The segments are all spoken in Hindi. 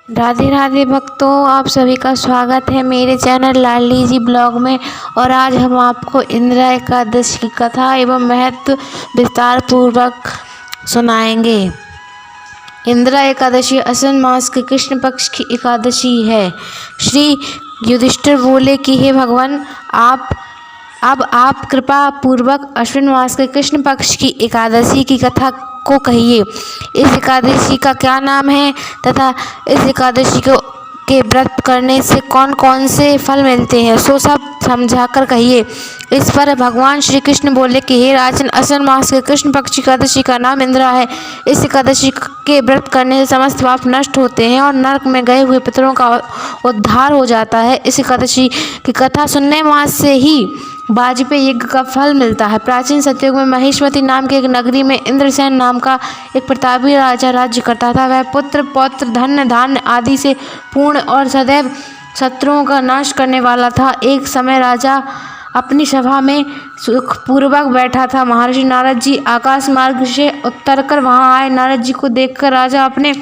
राधे राधे भक्तों, आप सभी का स्वागत है मेरे चैनल लाडली जी ब्लॉग में। और आज हम आपको इंदिरा एकादशी की कथा एवं महत्व विस्तार पूर्वक सुनाएंगे। इंदिरा एकादशी अश्विन मास के कृष्ण पक्ष की एकादशी है। श्री युधिष्ठिर बोले कि हे भगवान, आप कृपा पूर्वक अश्विन मास के कृष्ण पक्ष की एकादशी की कथा को कहिए। इस एकादशी का क्या नाम है तथा इस एकादशी के व्रत करने से कौन कौन से फल मिलते हैं, सो सब समझाकर कहिए। इस पर भगवान श्री कृष्ण बोले कि हे राजन, अश्विन मास के कृष्ण पक्ष की एकादशी का नाम इंदिरा है। इस एकादशी के व्रत करने से समस्त पाप नष्ट होते हैं और नरक में गए हुए पितरों का उद्धार हो जाता है। इस एकादशी की कथा सुनने मात्र से ही वाजपेयी यज्ञ का फल मिलता है। प्राचीन सतयुग में महेश्वती नाम की एक नगरी में इंद्रसेन नाम का एक प्रतापी राजा राज्य करता था। वह पुत्र पौत्र धन धान्य आदि से पूर्ण और सदैव शत्रुओं का नाश करने वाला था। एक समय राजा अपनी सभा में सुखपूर्वक बैठा था। महर्षि नारद जी आकाश मार्ग से उतरकर वहां आए। नारद जी को देखकर राजा अपने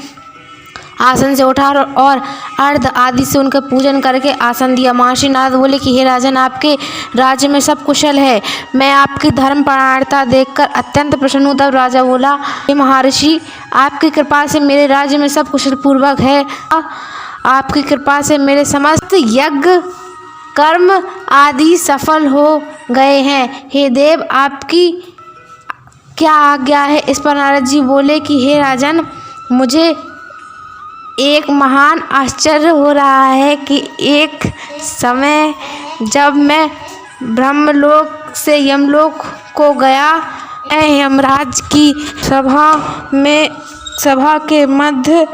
आसन से उठा और अर्घ आदि से उनका पूजन करके आसन दिया। महर्षि नारद बोले कि हे राजन, आपके राज्य में सब कुशल है। मैं आपकी धर्मपरायणता देखकर अत्यंत प्रसन्न हूँ। तब राजा बोला, हे महर्षि, आपकी कृपा से मेरे राज्य में सब कुशल पूर्वक है। आपकी कृपा से मेरे समस्त यज्ञ कर्म आदि सफल हो गए हैं। हे देव, आपकी क्या आज्ञा है। इस पर नारद जी बोले कि हे राजन, मुझे एक महान आश्चर्य हो रहा है कि एक समय जब मैं ब्रह्मलोक से यमलोक को गया, मैं यमराज की सभा के मध्य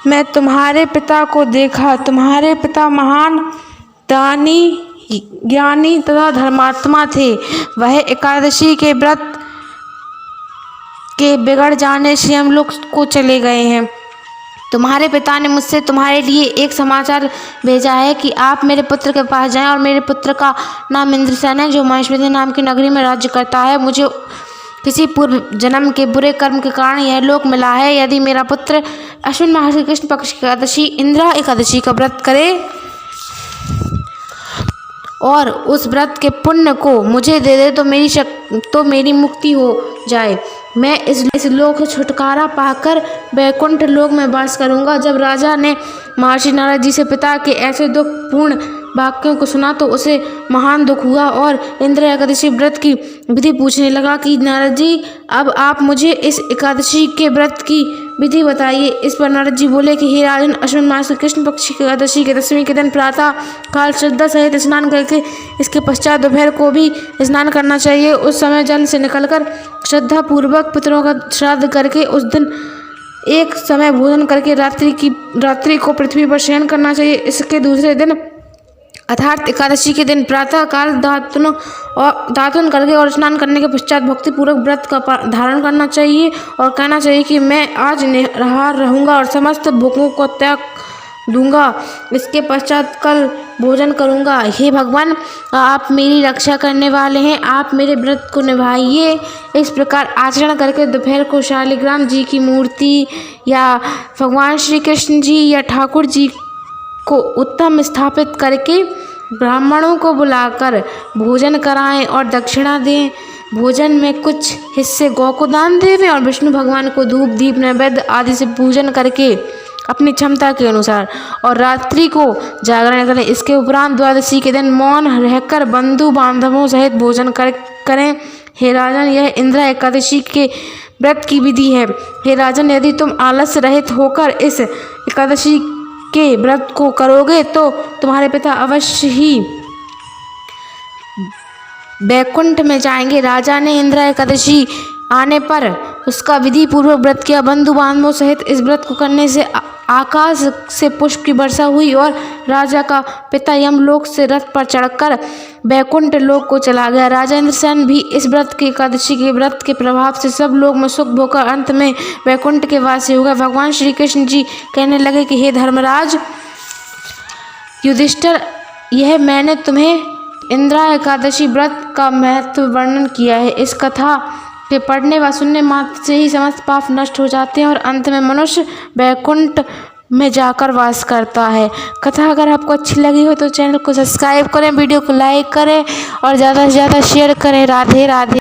में तुम्हारे पिता को देखा। तुम्हारे पिता महान दानी, ज्ञानी तथा धर्मात्मा थे। वह एकादशी के व्रत के बिगड़ जाने से यमलोक को चले गए हैं। तुम्हारे पिता ने मुझसे तुम्हारे लिए एक समाचार भेजा है कि आप मेरे पुत्र के पास जाएं। और मेरे पुत्र का नाम इंद्रसेन है, जो महेश्वती नाम की नगरी में राज्य करता है। मुझे किसी पूर्व जन्म के बुरे कर्म के कारण यह लोक मिला है। यदि मेरा पुत्र अश्विन मास के कृष्ण पक्ष की एकादशी इंदिरा एकादशी का व्रत करे और उस व्रत के पुण्य को मुझे दे दे तो मेरी मुक्ति हो जाए। मैं इस लोक से छुटकारा पाकर वैकुंठ लोक में वास करूंगा। जब राजा ने महर्षि नारद जी से पिता के ऐसे दुखपूर्ण वाक्यों को सुना तो उसे महान दुख हुआ और इंदिरा एकादशी व्रत की विधि पूछने लगा कि नारद जी, अब आप मुझे इस एकादशी के व्रत की विधि बताइए। इस पर नारद जी बोले कि हे राजन, अश्विन मास के कृष्ण पक्ष की एकादशी के 10वें के दिन प्रातः काल श्रद्धा सहित स्नान करके इसके पश्चात दोपहर को भी स्नान करना चाहिए। उस समय जल से निकलकर श्रद्धा पूर्वक पितरों का श्राद्ध करके उस दिन एक समय भोजन करके रात्रि को पृथ्वी पर शयन करना चाहिए। इसके दूसरे दिन अर्थात एकादशी के दिन प्रातः काल दातुन करके और स्नान करने के पश्चात भक्ति पूर्वक व्रत का धारण करना चाहिए और कहना चाहिए कि मैं आज निराहार रहूँगा और समस्त भूखों को त्याग दूंगा। इसके पश्चात कल भोजन करूंगा। हे भगवान, आप मेरी रक्षा करने वाले हैं, आप मेरे व्रत को निभाइए। इस प्रकार आचरण करके दोपहर को शालिग्राम जी की मूर्ति या भगवान श्री कृष्ण जी या ठाकुर जी को उत्तम स्थापित करके ब्राह्मणों को बुलाकर भोजन कराएं और दक्षिणा दें। भोजन में कुछ हिस्से गौ को दान देवें और विष्णु भगवान को धूप दीप नैवेद्य आदि से पूजन करके अपनी क्षमता के अनुसार और रात्रि को जागरण करें। इसके उपरांत द्वादशी के दिन मौन रहकर बंधु बांधवों सहित भोजन करें। हे राजन, यह इंदिरा एकादशी के व्रत की विधि है। हे राजन, यदि तुम आलस्य रहित होकर इस एकादशी के व्रत को करोगे तो तुम्हारे पिता अवश्य ही वैकुंठ में जाएंगे। राजा ने इंदिरा एकादशी आने पर उसका विधि पूर्वक व्रत किया। बंधु बांधवों सहित इस व्रत को करने से आकाश से पुष्प की वर्षा हुई और राजा का पिता यमलोक से रथ पर चढ़कर वैकुंठ लोक को चला गया। राजा इंद्रसेन भी इस व्रत की एकादशी के व्रत के प्रभाव से सब लोग में सुख भोकर अंत में वैकुंठ के वासी हो गए। भगवान श्री कृष्ण जी कहने लगे कि हे धर्मराज युधिष्ठिर, यह मैंने तुम्हें इंदिरा एकादशी व्रत का महत्व वर्णन किया है। इस कथा के पढ़ने व सुनने मात्र से ही समस्त पाप नष्ट हो जाते हैं और अंत में मनुष्य वैकुंठ में जाकर वास करता है। कथा अगर आपको अच्छी लगी हो तो चैनल को सब्सक्राइब करें, वीडियो को लाइक करें और ज़्यादा से ज़्यादा शेयर करें। राधे राधे।